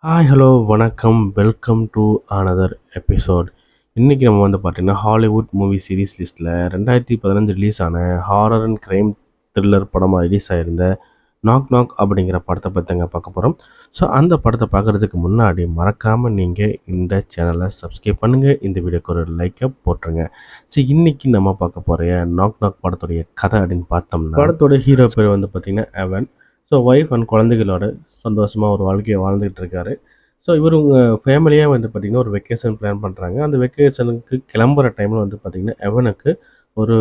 Hi hello வணக்கம் welcome to another episode. இன்றைக்கி நம்ம வந்து பார்த்திங்கன்னா ஹாலிவுட் மூவி சீரிஸ் லிஸ்ட்டில் 2015 ரிலீஸ் ஆன ஹாரர் அண்ட் க்ரைம் த்ரில்லர் படமாக ரிலீஸ் ஆகிருந்த நாக் நாக் அப்படிங்கிற படத்தை பற்றிங்க பார்க்க போகிறோம். ஸோ அந்த படத்தை பார்க்குறதுக்கு முன்னாடி மறக்காமல் நீங்கள் இந்த சேனலை சப்ஸ்கிரைப் பண்ணுங்கள், இந்த வீடியோக்கு ஒரு லைக்கை போட்டுருங்க. ஸோ இன்றைக்கி நம்ம பார்க்க போகிற நாக் நாக் படத்துடைய கதை அப்படின்னு பார்த்தோம்னா, படத்தோட ஹீரோ பேர் வந்து பார்த்திங்கன்னா எவன். ஸோ ஒய்ஃப் அண்ட் குழந்தைகளோட சந்தோஷமாக ஒரு வாழ்க்கையை வாழ்ந்துகிட்டு இருக்காரு. ஸோ இவருங்க ஃபேமிலியாக வந்து பார்த்திங்கன்னா ஒரு வெக்கேஷன் பிளான் பண்ணுறாங்க. அந்த வெக்கேஷனுக்கு கிளம்புற டைமில் வந்து பார்த்திங்கன்னா எவனுக்கு ஒரு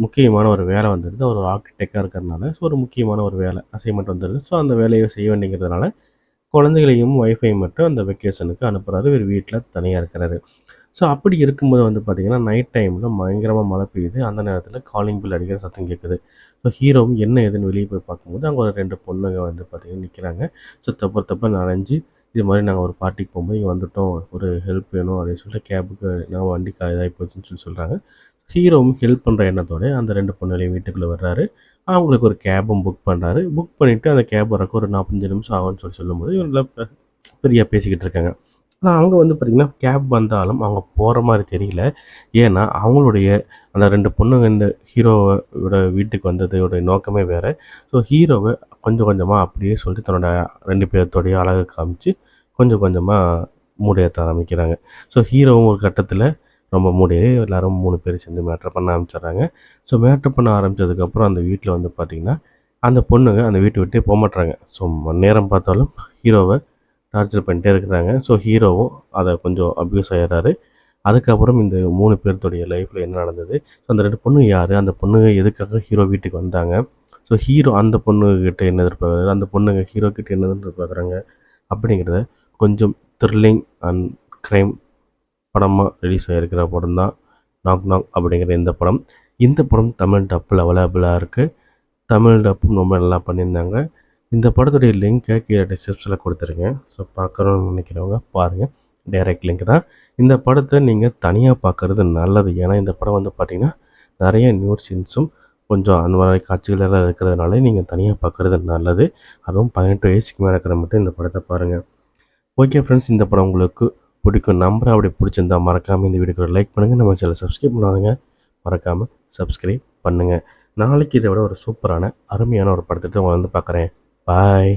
முக்கியமான ஒரு வேலை வந்துடுது. அவர் ஒரு ஆர்கிடெக்டாக இருக்கிறதுனால ஸோ ஒரு முக்கியமான ஒரு வேலை அசைன்மெண்ட் வந்துடுது. ஸோ அந்த வேலையை செய்ய வேண்டிங்கிறதுனால குழந்தைகளையும் ஒய்ஃபையும் மட்டும் அந்த வெக்கேஷனுக்கு அனுப்புகிறாரு. இவர் வீட்டில் தனியாக இருக்கிறாரு. ஸோ அப்படி இருக்கும்போது வந்து பார்த்திங்கன்னா நைட் டைமில் பயங்கரமாக மழை பெய்யுது. அந்த நேரத்தில் காலிங் பில் அடிக்கிற சத்தம் கேட்குது. ஸோ ஹீரோவும் என்ன ஏதுன்னு வெளியே போய் பார்க்கும்போது அங்கே ஒரு 2 பொண்ணுங்க வந்து பார்த்திங்கன்னா நிற்கிறாங்க. ஸோ தப்ப நனைஞ்சு இது மாதிரி நாங்கள் ஒரு பார்ட்டிக்கு போகும்போது இங்கே வந்துவிட்டோம், ஒரு ஹெல்ப் வேணும் அப்படின்னு சொல்லிட்டு கேபுக்கு நான் வண்டிக்கு இதாகி போச்சுன்னு சொல்கிறாங்க. ஹீரோவும் ஹெல்ப் பண்ணுற எண்ணத்தோட அந்த 2 பொண்ணுகளையும் வீட்டுக்குள்ளே வர்றாரு. அவங்களுக்கு ஒரு கேபும் புக் பண்ணுறாரு. புக் பண்ணிவிட்டு அந்த கேப் வரக்கு ஒரு 45 நிமிஷம் ஆகும்னு சொல்லும்போது இவங்களாம் ஃப்ரீயாக பேசிக்கிட்டு இருக்காங்க. ஆனால் அவங்க வந்து பார்த்திங்கன்னா கேப் வந்தாலும் அவங்க போகிற மாதிரி தெரியல. ஏன்னா அவங்களுடைய அந்த 2 பொண்ணுங்க இந்த ஹீரோவோட வீட்டுக்கு வந்ததோடைய நோக்கமே வேறு. ஸோ ஹீரோவை கொஞ்சம் கொஞ்சமாக அப்படியே சொல்லிட்டு தன்னோட 2 பேர்த்தோடைய அழகை காமிச்சு கொஞ்சம் கொஞ்சமாக மூடையேற்ற ஆரம்பிக்கிறாங்க. ஸோ ஹீரோவும் ஒரு கட்டத்தில் ரொம்ப மூடியே எல்லோரும் 3 பேர் சேர்ந்து மேட்ரு பண்ண ஆரம்பிச்சிடுறாங்க. ஸோ மேட்ரு பண்ண ஆரம்பித்ததுக்கப்புறம் அந்த வீட்டில் வந்து பார்த்திங்கன்னா அந்த பொண்ணுங்க அந்த வீட்டை விட்டே போகமாட்றாங்க. ஸோ நேரம் பார்த்தாலும் ஹீரோவை டார்ச்சர் பண்ணிட்டே இருக்கிறாங்க. ஸோ ஹீரோவும் அதை கொஞ்சம் அப்யூஸ் ஆகிடுறாரு. அதுக்கப்புறம் இந்த 3 பேர்த்துடைய லைஃப்பில் என்ன நடந்தது, ஸோ அந்த 2 பொண்ணுங்க யார், அந்த பொண்ணுங்க எதுக்காக ஹீரோ வீட்டுக்கு வந்தாங்க, ஸோ ஹீரோ அந்த பொண்ணுக்கிட்ட என்ன எதிர்பார்க்குறாரு, அந்த பொண்ணுங்க ஹீரோ கிட்ட என்ன எதிர்பார்க்குறாங்க அப்படிங்கிறத கொஞ்சம் த்ரில்லிங் அண்ட் க்ரைம் படமாக ரிலீஸ் ஆகிருக்கிற படம் தான் நாக் நாக் அப்படிங்கிற இந்த படம். இந்த படம் தமிழ் டப்பில் அவைலபிளாக இருக்குது. தமிழ் டப்பும் ரொம்ப நல்லா பண்ணியிருந்தாங்க. இந்த படத்துடைய லிங்க்கை கீழே டிஸ்கிரிப்ஷனில் கொடுத்துருக்கேன். ஸோ பார்க்கணுன்னு நினைக்கிறவங்க பாருங்கள். டைரக்ட் லிங்க் தான். இந்த படத்தை நீங்கள் தனியாக பார்க்குறது நல்லது. ஏன்னா இந்த படம் வந்து பார்த்திங்கன்னா நிறைய நியூட் சீன்ஸும் கொஞ்சம் அந்த மாதிரி காட்சிகள் எல்லாம் இருக்கிறதுனால நீங்கள் தனியாக பார்க்குறது நல்லது. அதுவும் 18 வயசுக்கு மேலே இருக்கிற மட்டும் இந்த படத்தை பாருங்கள். ஓகே ஃப்ரெண்ட்ஸ், இந்த படம் உங்களுக்கு பிடிக்கும் நம்புறேன். அப்படி பிடிச்சிருந்தா மறக்காமல் இந்த வீடியோக்கு ஒரு லைக் பண்ணுங்கள். நம்ம சேனலை சப்ஸ்கிரைப் பண்ணாதுங்க, மறக்காமல் சப்ஸ்கிரைப் பண்ணுங்கள். நாளைக்கு இதை விட ஒரு சூப்பரான அருமையான ஒரு படத்தை உங்களை வந்து பார்க்குறேன். பாய்.